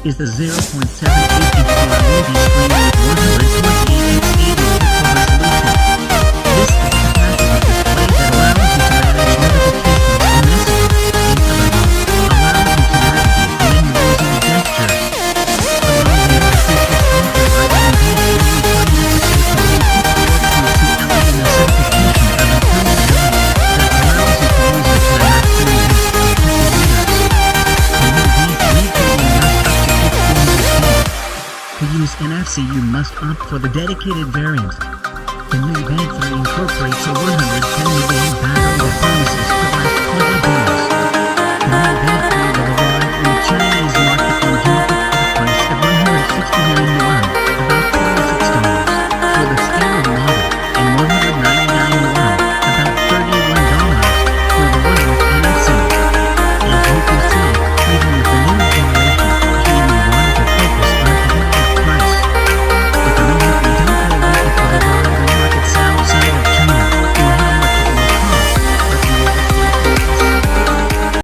is the 0.784 movie screen with 128 inch 80 pixel resolution. This is the capacitive display that allows you to manage notifications and messages in color mode, allows you to navigate the menu using gestures. Among the other features offered by AMD Studio Finance is the 4.2 LED certification of intelligent lighting that allows you to use it for a maximum use of 50 years. To use NFC, you must opt for the dedicated variant. The new Band 3 incorporates a 110 mAh battery that promises to last 20 days. The new Band